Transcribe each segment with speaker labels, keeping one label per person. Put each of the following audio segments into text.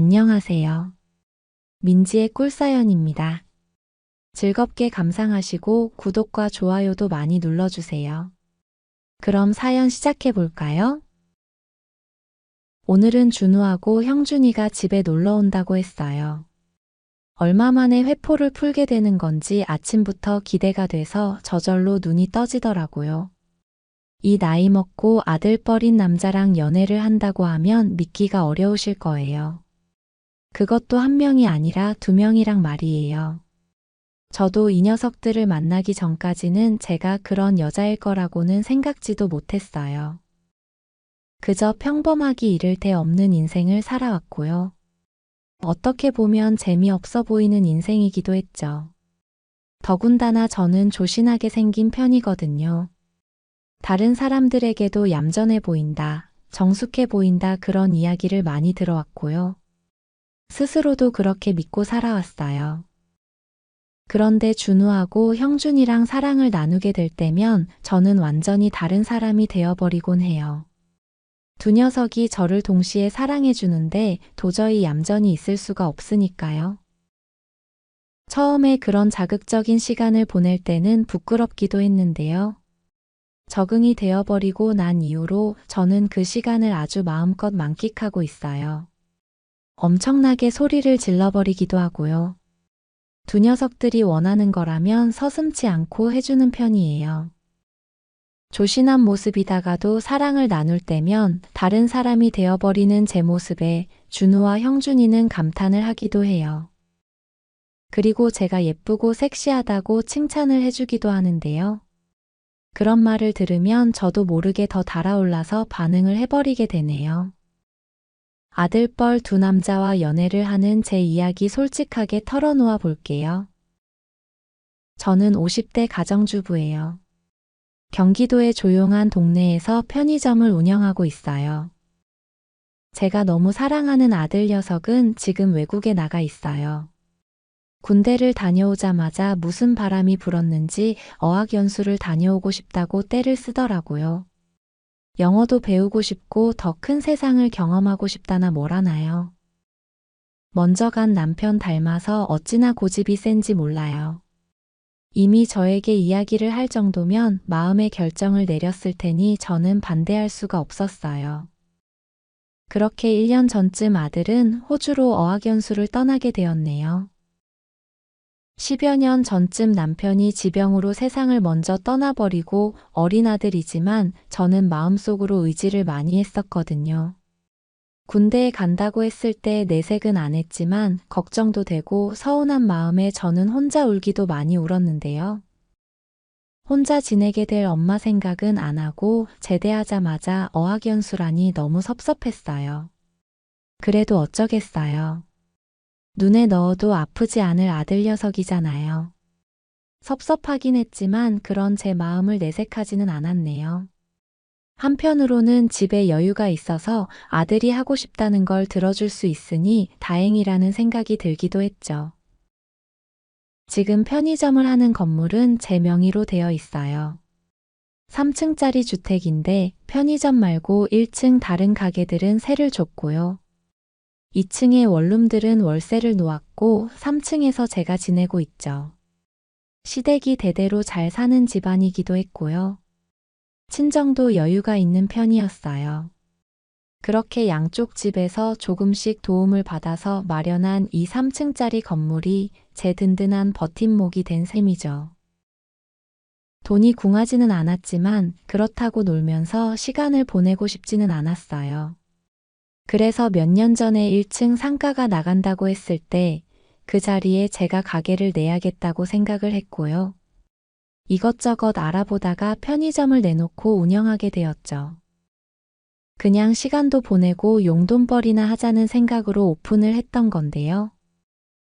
Speaker 1: 안녕하세요. 민지의 꿀사연입니다. 즐겁게 감상하시고 구독과 좋아요도 많이 눌러주세요. 그럼 사연 시작해 볼까요? 오늘은 준우하고 형준이가 집에 놀러 온다고 했어요. 얼마 만에 회포를 풀게 되는 건지 아침부터 기대가 돼서 저절로 눈이 떠지더라고요. 이 나이 먹고 아들뻘인 남자랑 연애를 한다고 하면 믿기가 어려우실 거예요. 그것도 한 명이 아니라 두 명이랑 말이에요. 저도 이 녀석들을 만나기 전까지는 제가 그런 여자일 거라고는 생각지도 못했어요. 그저 평범하기 이를 데 없는 인생을 살아왔고요. 어떻게 보면 재미없어 보이는 인생이기도 했죠. 더군다나 저는 조신하게 생긴 편이거든요. 다른 사람들에게도 얌전해 보인다, 정숙해 보인다 그런 이야기를 많이 들어왔고요. 스스로도 그렇게 믿고 살아왔어요. 그런데 준우하고 형준이랑 사랑을 나누게 될 때면 저는 완전히 다른 사람이 되어버리곤 해요. 두 녀석이 저를 동시에 사랑해주는데 도저히 얌전히 있을 수가 없으니까요. 처음에 그런 자극적인 시간을 보낼 때는 부끄럽기도 했는데요. 적응이 되어버리고 난 이후로 저는 그 시간을 아주 마음껏 만끽하고 있어요. 엄청나게 소리를 질러버리기도 하고요. 두 녀석들이 원하는 거라면 서슴지 않고 해주는 편이에요. 조신한 모습이다가도 사랑을 나눌 때면 다른 사람이 되어버리는 제 모습에 준우와 형준이는 감탄을 하기도 해요. 그리고 제가 예쁘고 섹시하다고 칭찬을 해주기도 하는데요. 그런 말을 들으면 저도 모르게 더 달아올라서 반응을 해버리게 되네요. 아들뻘 두 남자와 연애를 하는 제 이야기 솔직하게 털어놓아 볼게요. 저는 50대 가정주부예요. 경기도의 조용한 동네에서 편의점을 운영하고 있어요. 제가 너무 사랑하는 아들 녀석은 지금 외국에 나가 있어요. 군대를 다녀오자마자 무슨 바람이 불었는지 어학연수를 다녀오고 싶다고 떼를 쓰더라고요. 영어도 배우고 싶고 더 큰 세상을 경험하고 싶다나 뭐라나요. 먼저 간 남편 닮아서 어찌나 고집이 센지 몰라요. 이미 저에게 이야기를 할 정도면 마음의 결정을 내렸을 테니 저는 반대할 수가 없었어요. 그렇게 1년 전쯤 아들은 호주로 어학연수를 떠나게 되었네요. 10여 년 전쯤 남편이 지병으로 세상을 먼저 떠나버리고 어린 아들이지만 저는 마음속으로 의지를 많이 했었거든요. 군대에 간다고 했을 때 내색은 안 했지만 걱정도 되고 서운한 마음에 저는 혼자 울기도 많이 울었는데요. 혼자 지내게 될 엄마 생각은 안 하고 제대하자마자 어학연수라니 너무 섭섭했어요. 그래도 어쩌겠어요. 눈에 넣어도 아프지 않을 아들 녀석이잖아요. 섭섭하긴 했지만 그런 제 마음을 내색하지는 않았네요. 한편으로는 집에 여유가 있어서 아들이 하고 싶다는 걸 들어줄 수 있으니 다행이라는 생각이 들기도 했죠. 지금 편의점을 하는 건물은 제 명의로 되어 있어요. 3층짜리 주택인데 편의점 말고 1층 다른 가게들은 세를 줬고요. 2층의 원룸들은 월세를 놓았고 3층에서 제가 지내고 있죠. 시댁이 대대로 잘 사는 집안이기도 했고요. 친정도 여유가 있는 편이었어요. 그렇게 양쪽 집에서 조금씩 도움을 받아서 마련한 이 3층짜리 건물이 제 든든한 버팀목이 된 셈이죠. 돈이 궁하지는 않았지만 그렇다고 놀면서 시간을 보내고 싶지는 않았어요. 그래서 몇 년 전에 1층 상가가 나간다고 했을 때 그 자리에 제가 가게를 내야겠다고 생각을 했고요. 이것저것 알아보다가 편의점을 내놓고 운영하게 되었죠. 그냥 시간도 보내고 용돈벌이나 하자는 생각으로 오픈을 했던 건데요.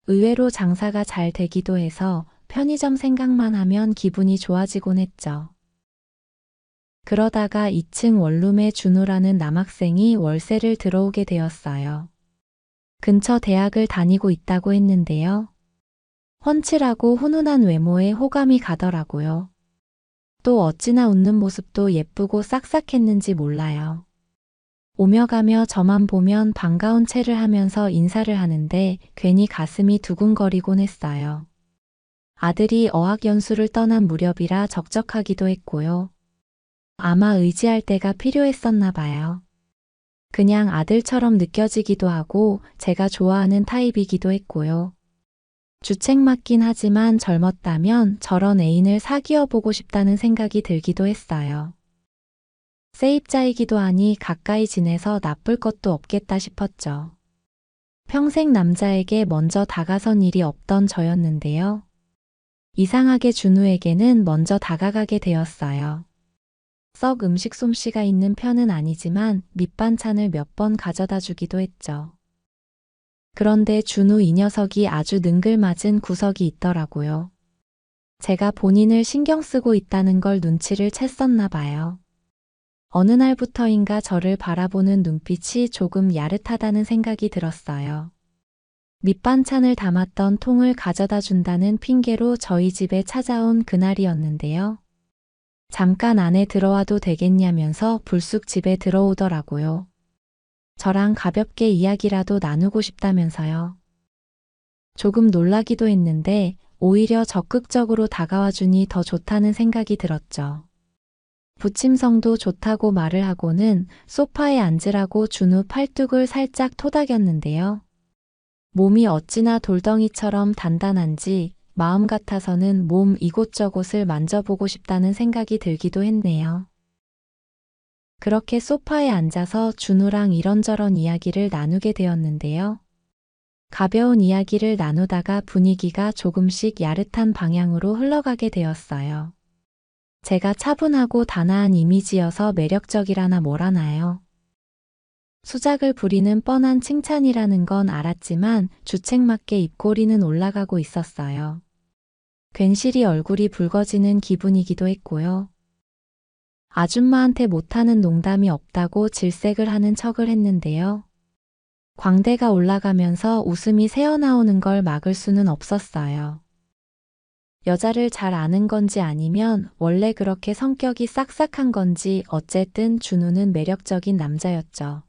Speaker 1: 의외로 장사가 잘 되기도 해서 편의점 생각만 하면 기분이 좋아지곤 했죠. 그러다가 2층 원룸에 준우라는 남학생이 월세를 들어오게 되었어요. 근처 대학을 다니고 있다고 했는데요. 훤칠하고 훈훈한 외모에 호감이 가더라고요. 또 어찌나 웃는 모습도 예쁘고 싹싹했는지 몰라요. 오며 가며 저만 보면 반가운 체를 하면서 인사를 하는데 괜히 가슴이 두근거리곤 했어요. 아들이 어학연수를 떠난 무렵이라 적적하기도 했고요. 아마 의지할 때가 필요했었나 봐요. 그냥 아들처럼 느껴지기도 하고 제가 좋아하는 타입이기도 했고요. 주책 맞긴 하지만 젊었다면 저런 애인을 사귀어 보고 싶다는 생각이 들기도 했어요. 세입자이기도 하니 가까이 지내서 나쁠 것도 없겠다 싶었죠. 평생 남자에게 먼저 다가선 일이 없던 저였는데요. 이상하게 준우에게는 먼저 다가가게 되었어요. 썩 음식 솜씨가 있는 편은 아니지만 밑반찬을 몇 번 가져다 주기도 했죠. 그런데 준우 이 녀석이 아주 능글맞은 구석이 있더라고요. 제가 본인을 신경 쓰고 있다는 걸 눈치를 챘었나 봐요. 어느 날부터인가 저를 바라보는 눈빛이 조금 야릇하다는 생각이 들었어요. 밑반찬을 담았던 통을 가져다 준다는 핑계로 저희 집에 찾아온 그날이었는데요. 잠깐 안에 들어와도 되겠냐면서 불쑥 집에 들어오더라고요. 저랑 가볍게 이야기라도 나누고 싶다면서요. 조금 놀라기도 했는데 오히려 적극적으로 다가와 주니 더 좋다는 생각이 들었죠. 부침성도 좋다고 말을 하고는 소파에 앉으라고 준우 팔뚝을 살짝 토닥였는데요. 몸이 어찌나 돌덩이처럼 단단한지 마음 같아서는 몸 이곳저곳을 만져보고 싶다는 생각이 들기도 했네요. 그렇게 소파에 앉아서 준우랑 이런저런 이야기를 나누게 되었는데요. 가벼운 이야기를 나누다가 분위기가 조금씩 야릇한 방향으로 흘러가게 되었어요. 제가 차분하고 단아한 이미지여서 매력적이라나 뭐라나요. 수작을 부리는 뻔한 칭찬이라는 건 알았지만 주책맞게 입꼬리는 올라가고 있었어요. 괜시리 얼굴이 붉어지는 기분이기도 했고요. 아줌마한테 못하는 농담이 없다고 질색을 하는 척을 했는데요. 광대가 올라가면서 웃음이 새어나오는 걸 막을 수는 없었어요. 여자를 잘 아는 건지 아니면 원래 그렇게 성격이 싹싹한 건지 어쨌든 준우는 매력적인 남자였죠.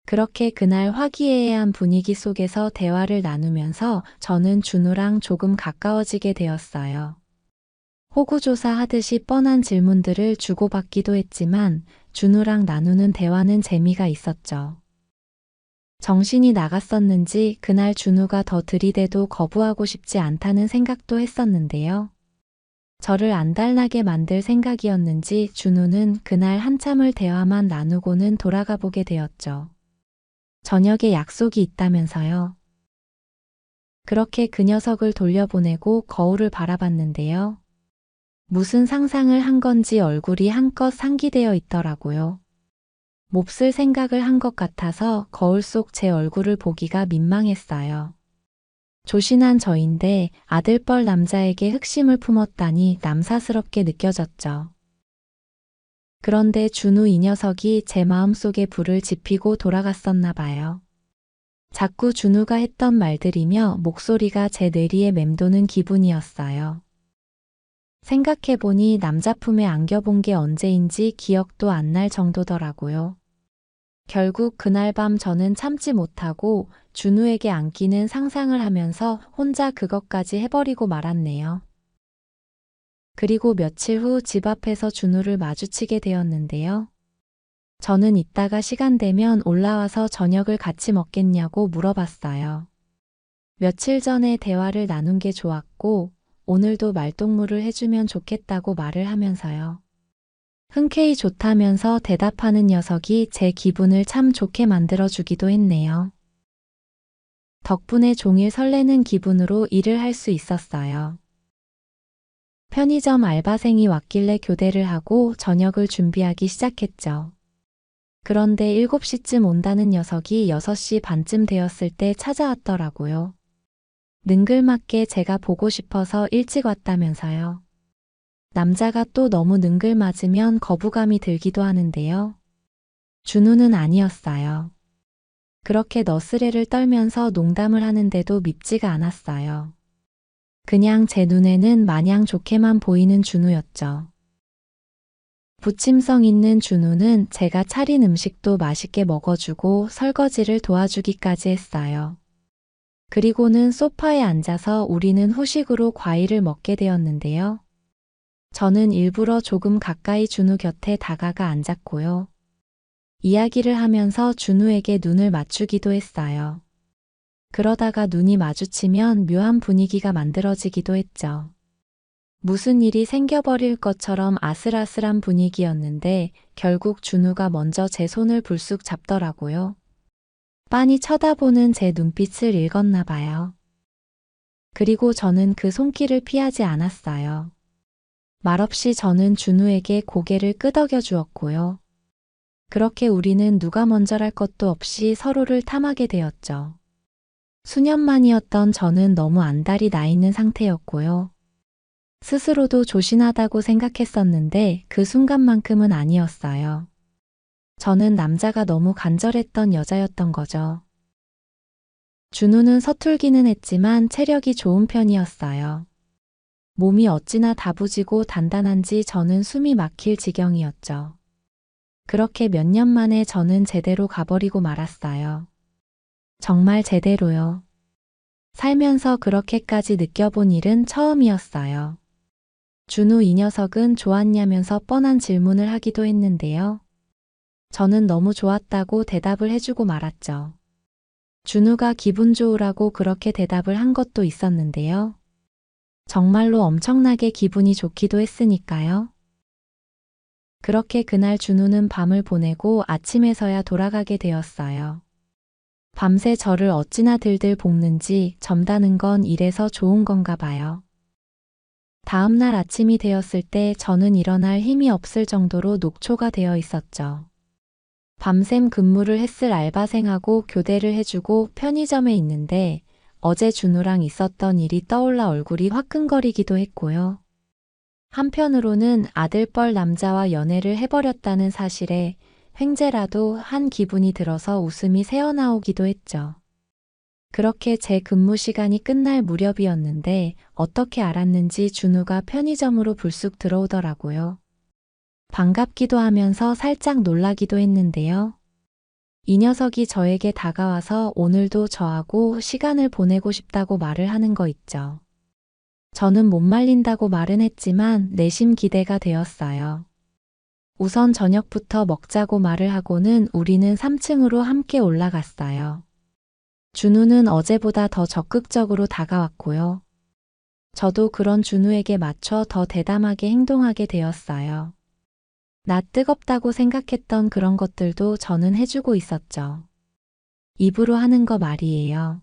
Speaker 1: 그렇게 그날 화기애애한 분위기 속에서 대화를 나누면서 저는 준우랑 조금 가까워지게 되었어요. 호구조사 하듯이 뻔한 질문들을 주고받기도 했지만 준우랑 나누는 대화는 재미가 있었죠. 정신이 나갔었는지 그날 준우가 더 들이대도 거부하고 싶지 않다는 생각도 했었는데요. 저를 안달나게 만들 생각이었는지 준우는 그날 한참을 대화만 나누고는 돌아가 보게 되었죠. 저녁에 약속이 있다면서요. 그렇게 그 녀석을 돌려보내고 거울을 바라봤는데요. 무슨 상상을 한 건지 얼굴이 한껏 상기되어 있더라고요. 몹쓸 생각을 한 것 같아서 거울 속 제 얼굴을 보기가 민망했어요. 조신한 저인데 아들뻘 남자에게 흑심을 품었다니 남사스럽게 느껴졌죠. 그런데 준우 이 녀석이 제 마음속에 불을 지피고 돌아갔었나 봐요. 자꾸 준우가 했던 말들이며 목소리가 제 뇌리에 맴도는 기분이었어요. 생각해보니 남자 품에 안겨본 게 언제인지 기억도 안 날 정도더라고요. 결국 그날 밤 저는 참지 못하고 준우에게 안기는 상상을 하면서 혼자 그것까지 해버리고 말았네요. 그리고 며칠 후 집 앞에서 준우를 마주치게 되었는데요. 저는 이따가 시간 되면 올라와서 저녁을 같이 먹겠냐고 물어봤어요. 며칠 전에 대화를 나눈 게 좋았고 오늘도 말동무를 해주면 좋겠다고 말을 하면서요. 흔쾌히 좋다면서 대답하는 녀석이 제 기분을 참 좋게 만들어주기도 했네요. 덕분에 종일 설레는 기분으로 일을 할 수 있었어요. 편의점 알바생이 왔길래 교대를 하고 저녁을 준비하기 시작했죠. 그런데 7시쯤 온다는 녀석이 6시 반쯤 되었을 때 찾아왔더라고요. 능글맞게 제가 보고 싶어서 일찍 왔다면서요. 남자가 또 너무 능글맞으면 거부감이 들기도 하는데요. 준우는 아니었어요. 그렇게 너스레를 떨면서 농담을 하는데도 밉지가 않았어요. 그냥 제 눈에는 마냥 좋게만 보이는 준우였죠. 부침성 있는 준우는 제가 차린 음식도 맛있게 먹어주고 설거지를 도와주기까지 했어요. 그리고는 소파에 앉아서 우리는 후식으로 과일을 먹게 되었는데요. 저는 일부러 조금 가까이 준우 곁에 다가가 앉았고요. 이야기를 하면서 준우에게 눈을 맞추기도 했어요. 그러다가 눈이 마주치면 묘한 분위기가 만들어지기도 했죠. 무슨 일이 생겨버릴 것처럼 아슬아슬한 분위기였는데 결국 준우가 먼저 제 손을 불쑥 잡더라고요. 빤히 쳐다보는 제 눈빛을 읽었나 봐요. 그리고 저는 그 손길을 피하지 않았어요. 말없이 저는 준우에게 고개를 끄덕여 주었고요. 그렇게 우리는 누가 먼저랄 것도 없이 서로를 탐하게 되었죠. 수년 만이었던 저는 너무 안달이 나 있는 상태였고요. 스스로도 조신하다고 생각했었는데 그 순간만큼은 아니었어요. 저는 남자가 너무 간절했던 여자였던 거죠. 준우는 서툴기는 했지만 체력이 좋은 편이었어요. 몸이 어찌나 다부지고 단단한지 저는 숨이 막힐 지경이었죠. 그렇게 몇 년 만에 저는 제대로 가버리고 말았어요. 정말 제대로요. 살면서 그렇게까지 느껴본 일은 처음이었어요. 준우 이 녀석은 좋았냐면서 뻔한 질문을 하기도 했는데요. 저는 너무 좋았다고 대답을 해주고 말았죠. 준우가 기분 좋으라고 그렇게 대답을 한 것도 있었는데요. 정말로 엄청나게 기분이 좋기도 했으니까요. 그렇게 그날 준우는 밤을 보내고 아침에서야 돌아가게 되었어요. 밤새 저를 어찌나 들들 볶는지 점다는 건 이래서 좋은 건가 봐요. 다음 날 아침이 되었을 때 저는 일어날 힘이 없을 정도로 녹초가 되어 있었죠. 밤샘 근무를 했을 알바생하고 교대를 해주고 편의점에 있는데 어제 준우랑 있었던 일이 떠올라 얼굴이 화끈거리기도 했고요. 한편으로는 아들뻘 남자와 연애를 해버렸다는 사실에 횡재라도 한 기분이 들어서 웃음이 새어나오기도 했죠. 그렇게 제 근무 시간이 끝날 무렵이었는데 어떻게 알았는지 준우가 편의점으로 불쑥 들어오더라고요. 반갑기도 하면서 살짝 놀라기도 했는데요. 이 녀석이 저에게 다가와서 오늘도 저하고 시간을 보내고 싶다고 말을 하는 거 있죠. 저는 못 말린다고 말은 했지만 내심 기대가 되었어요. 우선 저녁부터 먹자고 말을 하고는 우리는 3층으로 함께 올라갔어요. 준우는 어제보다 더 적극적으로 다가왔고요. 저도 그런 준우에게 맞춰 더 대담하게 행동하게 되었어요. 나 뜨겁다고 생각했던 그런 것들도 저는 해주고 있었죠. 입으로 하는 거 말이에요.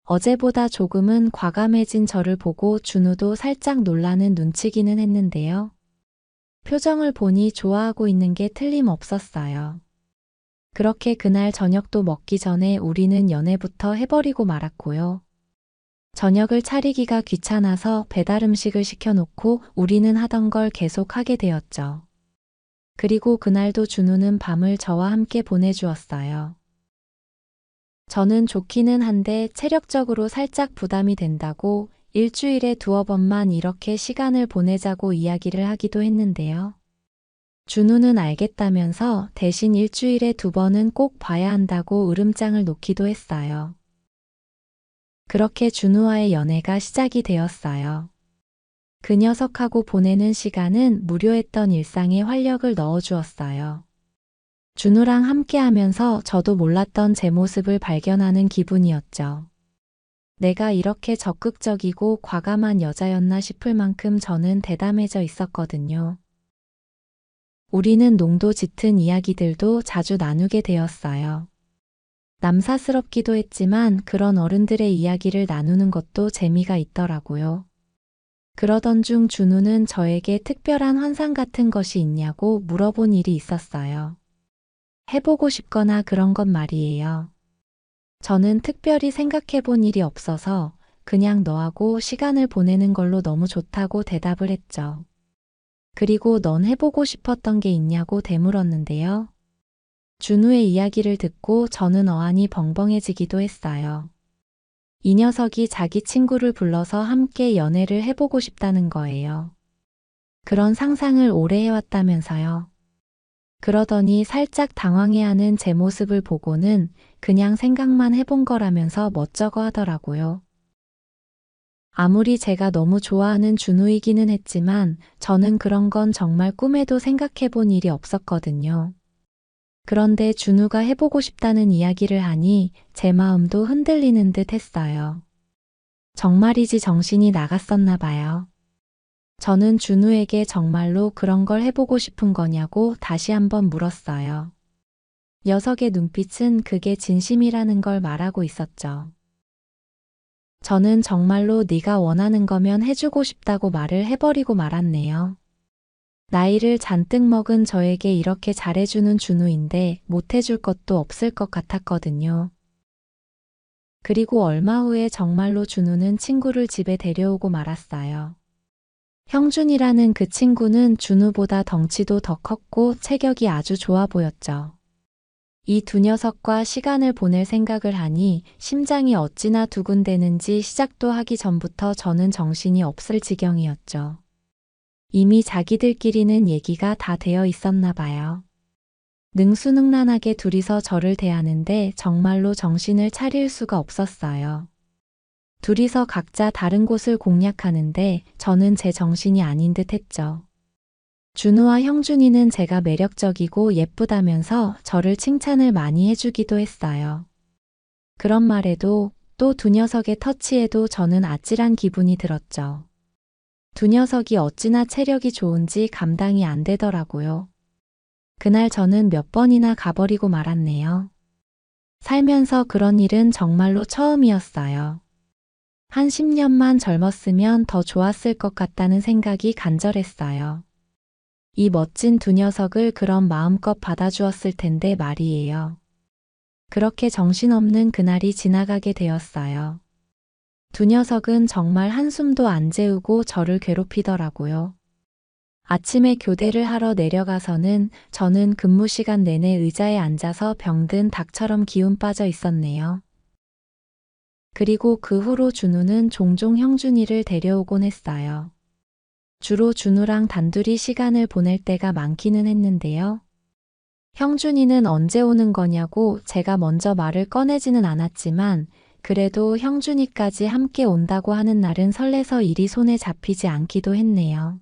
Speaker 1: 어제보다 조금은 과감해진 저를 보고 준우도 살짝 놀라는 눈치기는 했는데요. 표정을 보니 좋아하고 있는 게 틀림없었어요. 그렇게 그날 저녁도 먹기 전에 우리는 연애부터 해버리고 말았고요. 저녁을 차리기가 귀찮아서 배달 음식을 시켜놓고 우리는 하던 걸 계속 하게 되었죠. 그리고 그날도 준우는 밤을 저와 함께 보내주었어요. 저는 좋기는 한데 체력적으로 살짝 부담이 된다고 일주일에 2번만 이렇게 시간을 보내자고 이야기를 하기도 했는데요. 준우는 알겠다면서 대신 일주일에 2번은 꼭 봐야 한다고 으름장을 놓기도 했어요. 그렇게 준우와의 연애가 시작이 되었어요. 그 녀석하고 보내는 시간은 무료했던 일상에 활력을 넣어주었어요. 준우랑 함께하면서 저도 몰랐던 제 모습을 발견하는 기분이었죠. 내가 이렇게 적극적이고 과감한 여자였나 싶을 만큼 저는 대담해져 있었거든요. 우리는 농도 짙은 이야기들도 자주 나누게 되었어요. 남사스럽기도 했지만 그런 어른들의 이야기를 나누는 것도 재미가 있더라고요. 그러던 중 준우는 저에게 특별한 환상 같은 것이 있냐고 물어본 일이 있었어요. 해보고 싶거나 그런 것 말이에요. 저는 특별히 생각해 본 일이 없어서 그냥 너하고 시간을 보내는 걸로 너무 좋다고 대답을 했죠. 그리고 넌 해보고 싶었던 게 있냐고 되물었는데요. 준우의 이야기를 듣고 저는 어안이 벙벙해지기도 했어요. 이 녀석이 자기 친구를 불러서 함께 연애를 해보고 싶다는 거예요. 그런 상상을 오래 해왔다면서요. 그러더니 살짝 당황해하는 제 모습을 보고는 그냥 생각만 해본 거라면서 멋쩍어 하더라고요. 아무리 제가 너무 좋아하는 준우이기는 했지만 저는 그런 건 정말 꿈에도 생각해 본 일이 없었거든요. 그런데 준우가 해보고 싶다는 이야기를 하니 제 마음도 흔들리는 듯 했어요. 정말이지 정신이 나갔었나 봐요. 저는 준우에게 정말로 그런 걸 해보고 싶은 거냐고 다시 한번 물었어요. 녀석의 눈빛은 그게 진심이라는 걸 말하고 있었죠. 저는 정말로 네가 원하는 거면 해주고 싶다고 말을 해버리고 말았네요. 나이를 잔뜩 먹은 저에게 이렇게 잘해주는 준우인데 못해줄 것도 없을 것 같았거든요. 그리고 얼마 후에 정말로 준우는 친구를 집에 데려오고 말았어요. 형준이라는 그 친구는 준우보다 덩치도 더 컸고 체격이 아주 좋아 보였죠. 이 두 녀석과 시간을 보낼 생각을 하니 심장이 어찌나 두근대는지 시작도 하기 전부터 저는 정신이 없을 지경이었죠. 이미 자기들끼리는 얘기가 다 되어 있었나 봐요. 능수능란하게 둘이서 저를 대하는데 정말로 정신을 차릴 수가 없었어요. 둘이서 각자 다른 곳을 공략하는데 저는 제 정신이 아닌 듯 했죠. 준우와 형준이는 제가 매력적이고 예쁘다면서 저를 칭찬을 많이 해주기도 했어요. 그런 말에도 또 두 녀석의 터치에도 저는 아찔한 기분이 들었죠. 두 녀석이 어찌나 체력이 좋은지 감당이 안 되더라고요. 그날 저는 몇 번이나 가버리고 말았네요. 살면서 그런 일은 정말로 처음이었어요. 한 10년만 젊었으면 더 좋았을 것 같다는 생각이 간절했어요. 이 멋진 두 녀석을 그런 마음껏 받아주었을 텐데 말이에요. 그렇게 정신없는 그날이 지나가게 되었어요. 두 녀석은 정말 한숨도 안 재우고 저를 괴롭히더라고요. 아침에 교대를 하러 내려가서는 저는 근무 시간 내내 의자에 앉아서 병든 닭처럼 기운 빠져 있었네요. 그리고 그 후로 준우는 종종 형준이를 데려오곤 했어요. 주로 준우랑 단둘이 시간을 보낼 때가 많기는 했는데요. 형준이는 언제 오는 거냐고 제가 먼저 말을 꺼내지는 않았지만 그래도 형준이까지 함께 온다고 하는 날은 설레서 일이 손에 잡히지 않기도 했네요.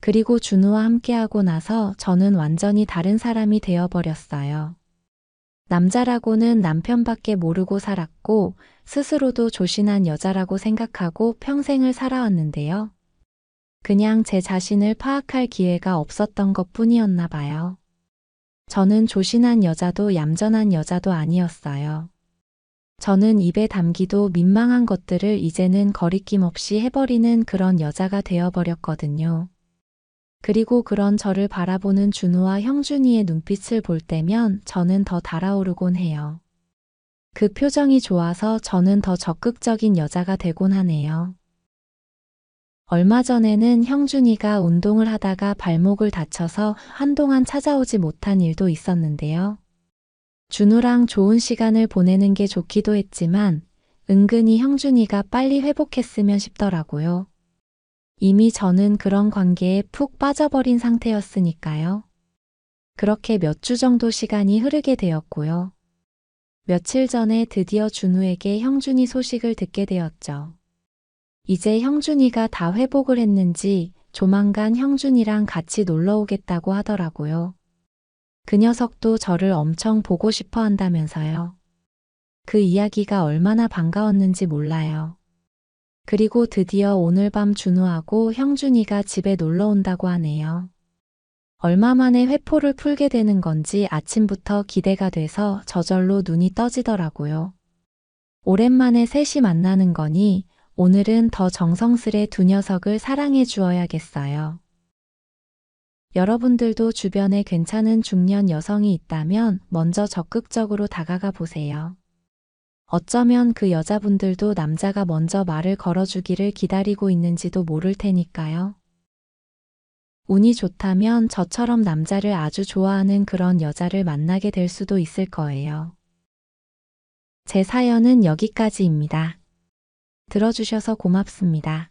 Speaker 1: 그리고 준우와 함께하고 나서 저는 완전히 다른 사람이 되어버렸어요. 남자라고는 남편밖에 모르고 살았고 스스로도 조신한 여자라고 생각하고 평생을 살아왔는데요. 그냥 제 자신을 파악할 기회가 없었던 것 뿐이었나 봐요. 저는 조신한 여자도 얌전한 여자도 아니었어요. 저는 입에 담기도 민망한 것들을 이제는 거리낌 없이 해버리는 그런 여자가 되어버렸거든요. 그리고 그런 저를 바라보는 준우와 형준이의 눈빛을 볼 때면 저는 더 달아오르곤 해요. 그 표정이 좋아서 저는 더 적극적인 여자가 되곤 하네요. 얼마 전에는 형준이가 운동을 하다가 발목을 다쳐서 한동안 찾아오지 못한 일도 있었는데요. 준우랑 좋은 시간을 보내는 게 좋기도 했지만 은근히 형준이가 빨리 회복했으면 싶더라고요. 이미 저는 그런 관계에 푹 빠져버린 상태였으니까요. 그렇게 몇 주 정도 시간이 흐르게 되었고요. 며칠 전에 드디어 준우에게 형준이 소식을 듣게 되었죠. 이제 형준이가 다 회복을 했는지 조만간 형준이랑 같이 놀러 오겠다고 하더라고요. 그 녀석도 저를 엄청 보고 싶어 한다면서요. 그 이야기가 얼마나 반가웠는지 몰라요. 그리고 드디어 오늘 밤 준우하고 형준이가 집에 놀러 온다고 하네요. 얼마 만에 회포를 풀게 되는 건지 아침부터 기대가 돼서 저절로 눈이 떠지더라고요. 오랜만에 셋이 만나는 거니 오늘은 더 정성스레 두 녀석을 사랑해 주어야겠어요. 여러분들도 주변에 괜찮은 중년 여성이 있다면 먼저 적극적으로 다가가 보세요. 어쩌면 그 여자분들도 남자가 먼저 말을 걸어주기를 기다리고 있는지도 모를 테니까요. 운이 좋다면 저처럼 남자를 아주 좋아하는 그런 여자를 만나게 될 수도 있을 거예요. 제 사연은 여기까지입니다. 들어주셔서 고맙습니다.